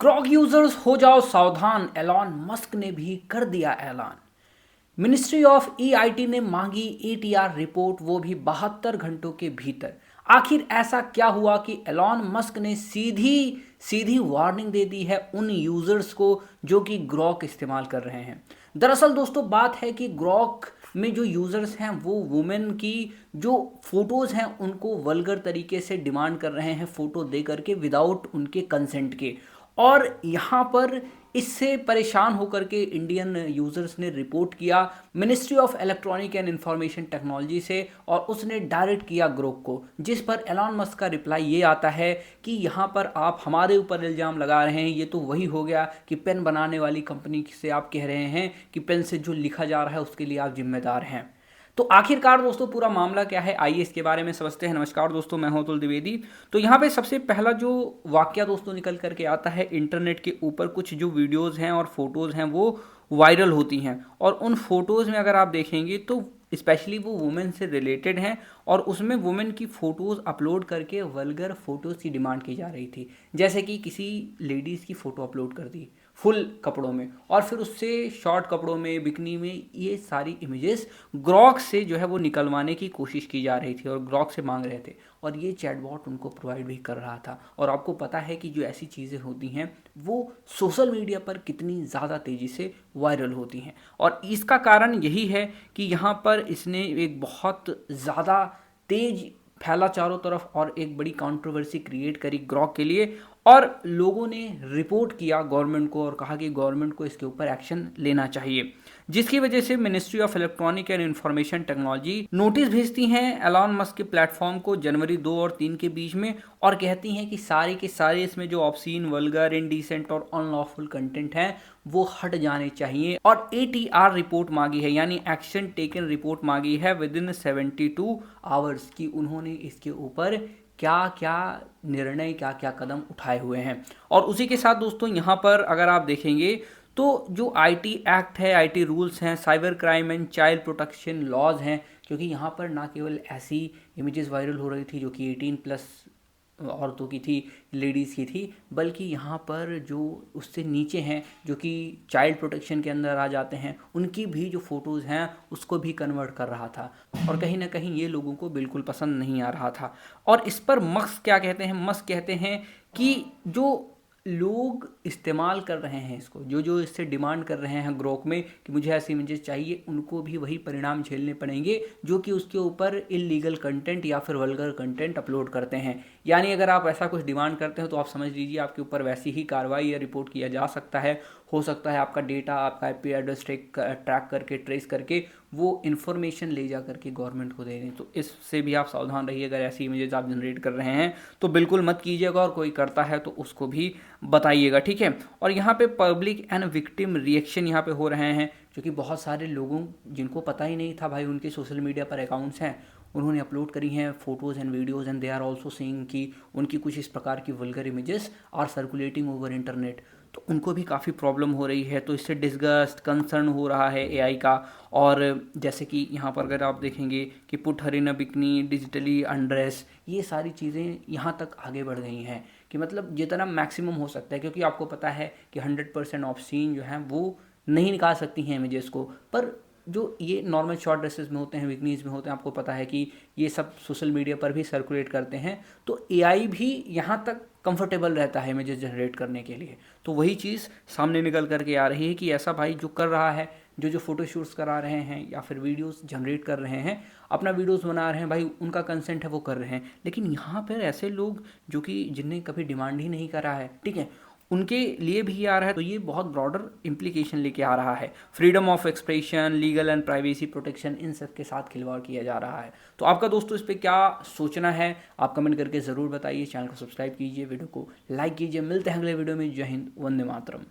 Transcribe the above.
Grok users हो जाओ सावधान, एलॉन मस्क ने भी कर दिया ऐलान। मिनिस्ट्री ऑफ ईआईटी ने मांगी एटीआर रिपोर्ट, वो भी 72 घंटों के भीतर। आखिर ऐसा क्या हुआ कि एलॉन मस्क ने सीधी सीधी वार्निंग दे दी है उन यूजर्स को जो कि ग्रॉक इस्तेमाल कर रहे हैं। दरअसल दोस्तों बात है कि ग्रॉक में जो यूजर्स हैं वो वुमेन की जो फोटोज हैं उनको वल्गर तरीके से डिमांड कर रहे हैं, फोटो दे करके विदाउट उनके कंसेंट के। और यहाँ पर इससे परेशान होकर के इंडियन यूजर्स ने रिपोर्ट किया ministry of electronic and information technology से, और उसने डायरेक्ट किया ग्रुप को, जिस पर एलॉन मस्क का रिप्लाई ये आता है कि यहाँ पर आप हमारे ऊपर इल्ज़ाम लगा रहे हैं। ये तो वही हो गया कि पेन बनाने वाली कंपनी से आप कह रहे हैं कि पेन से जो लिखा जा रहा है उसके लिए आप जिम्मेदार हैं। तो आखिरकार दोस्तों पूरा मामला क्या है, आइए इसके बारे में समझते हैं। नमस्कार दोस्तों, मैं हूं अतुल द्विवेदी। तो यहाँ पे सबसे पहला जो वाकया दोस्तों निकल करके आता है, इंटरनेट के ऊपर कुछ जो वीडियोस हैं और फोटोज़ हैं वो वायरल होती हैं, और उन फोटोज़ में अगर आप देखेंगे तो स्पेशली वो वुमेन से रिलेटेड हैं, और उसमें वुमेन की फ़ोटोज़ अपलोड करके वल्गर फ़ोटोज़ की डिमांड की जा रही थी। जैसे कि किसी लेडीज़ की फ़ोटो अपलोड कर दी फुल कपड़ों में, और फिर उससे शॉर्ट कपड़ों में, बिकनी में, ये सारी इमेजेस ग्रॉक से जो है वो निकलवाने की कोशिश की जा रही थी और ग्रॉक से मांग रहे थे, और ये चैटबॉट उनको प्रोवाइड भी कर रहा था। और आपको पता है कि जो ऐसी चीज़ें होती हैं वो सोशल मीडिया पर कितनी ज़्यादा तेज़ी से वायरल होती हैं, और इसका कारण यही है कि यहाँ पर इसने एक बहुत ज़्यादा तेज फैला चारों तरफ और एक बड़ी कंट्रोवर्सी क्रिएट करी ग्रॉक के लिए, और लोगों ने रिपोर्ट किया गवर्नमेंट को और कहा कि गवर्नमेंट को इसके ऊपर एक्शन लेना चाहिए, जिसकी वजह से ministry of electronic and information technology notice भेजती हैं एलॉन मस्क के प्लेटफॉर्म को जनवरी 2 और 3 के बीच में, और कहती हैं कि सारे के सारे इसमें जो ऑब्सीन, वल्गर, इनडिसेंट और अनलॉफुल कंटेंट हैं वो हट जाने चाहिए, और एटीआर रिपोर्ट मांगी है, यानी एक्शन टेकन रिपोर्ट मांगी है विद इन 72 आवर्स की उन्होंने इसके ऊपर क्या क्या निर्णय, क्या क्या कदम उठाए हुए हैं। और उसी के साथ दोस्तों यहाँ पर अगर आप देखेंगे तो जो आईटी एक्ट है, आईटी रूल्स हैं, cyber crime and child protection laws हैं, क्योंकि यहाँ पर ना केवल ऐसी इमेजेस वायरल हो रही थी जो कि 18+ औरतों की थी, लेडीज़ की थी, बल्कि यहाँ पर जो उससे नीचे हैं जो कि चाइल्ड प्रोटेक्शन के अंदर आ जाते हैं, उनकी भी जो फ़ोटोज़ हैं उसको भी कन्वर्ट कर रहा था, और कहीं ना कहीं ये लोगों को बिल्कुल पसंद नहीं आ रहा था। और इस पर मस्क क्या कहते हैं, मस्क कहते हैं कि जो लोग इस्तेमाल कर रहे हैं इसको, जो जो इससे डिमांड कर रहे हैं ग्रोक में कि मुझे ऐसी इमेजेस चाहिए, उनको भी वही परिणाम झेलने पड़ेंगे जो कि उसके ऊपर इलीगल कंटेंट या फिर वल्गर कंटेंट अपलोड करते हैं। यानी अगर आप ऐसा कुछ डिमांड करते हो तो आप समझ लीजिए आपके ऊपर वैसी ही कार्रवाई या रिपोर्ट किया जा सकता है। हो सकता है आपका डेटा, आपका आईपी एड्रेस ट्रैक करके, ट्रेस करके वो इन्फॉर्मेशन ले जा करके गवर्नमेंट को दे दें। तो इससे भी आप सावधान रहिए, अगर ऐसी इमेजेस आप जनरेट कर रहे हैं तो बिल्कुल मत कीजिएगा, और कोई करता है तो उसको भी बताइएगा, ठीक है। और यहाँ पे पब्लिक एंड विक्टिम रिएक्शन यहाँ पे हो रहे हैं, क्योंकि बहुत सारे लोगों जिनको पता ही नहीं था भाई उनके सोशल मीडिया पर अकाउंट्स हैं, उन्होंने अपलोड करी हैं photos and videos, and they are also saying कि उनकी कुछ इस प्रकार की vulgar images are circulating over internet. तो उनको भी काफ़ी प्रॉब्लम हो रही है, तो इससे डिस्गस्ट, कंसर्न हो रहा है एआई का। और जैसे कि यहाँ पर अगर आप देखेंगे कि पुट हर इन अ बिकनी, डिजिटली अनड्रेस, ये सारी चीज़ें यहाँ तक आगे बढ़ गई हैं कि मतलब जितना मैक्सिमम हो सकता है, क्योंकि आपको पता है कि 100% ऑब्सीन जो हैं वो नहीं निकाल सकती हैं इमेजेस को, पर जो ये नॉर्मल शॉर्ट ड्रेसेस में होते हैं, विकनीज में होते हैं, आपको पता है कि ये सब सोशल मीडिया पर भी सर्कुलेट करते हैं, तो एआई भी यहाँ तक कंफर्टेबल रहता है इमेजेस जनरेट करने के लिए। तो वही चीज़ सामने निकल करके आ रही है कि ऐसा भाई जो कर रहा है, जो जो फोटोशूट्स करा रहे हैं या फिर वीडियोस जनरेट कर रहे हैं, अपना वीडियोस बना रहे हैं, भाई उनका कंसेंट है वो कर रहे हैं, लेकिन यहाँ पर ऐसे लोग जो कि जिनने कभी डिमांड ही नहीं करा है, ठीक है, उनके लिए भी आ रहा है। तो ये बहुत ब्रॉडर इम्प्लीकेशन लेके आ रहा है, freedom of expression, legal and privacy protection, इन सब के साथ खिलवाड़ किया जा रहा है। तो आपका दोस्तों इस पर क्या सोचना है, आप कमेंट करके ज़रूर बताइए। चैनल को सब्सक्राइब कीजिए, वीडियो को लाइक कीजिए। मिलते हैं अगले वीडियो में। जय हिंद, वंदे मातरम।